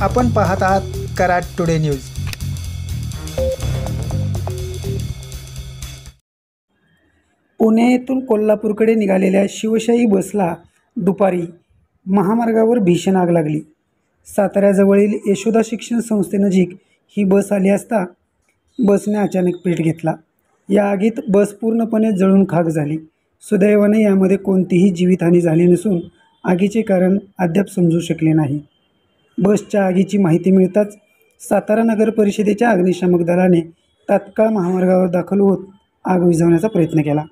आपण पाहत आहात कराड टुडे न्यूज। पुणे येथून कोल्हापूरकडे निघालेल्या शिवशाही बसला दुपारी महामार्गावर भीषण आग लागली। साताऱ्याजवळील यशोदा शिक्षण संस्थेनजीक ही बस आली असता बसने अचानक पेट घेतला। या आगीत बस पूर्णपणे जळून खाक झाली। सुदैवाने यामध्ये कोणतीही जीवितहानी झाली नसून आगीचे कारण अद्याप समजू शकले नाही। बसच्या आगीची माहिती मिळताच सातारा नगर परिषदेच्या अग्निशामक दलाने तात्काळ महामार्गावर दाखल होत आग विझवण्याचा प्रयत्न केला।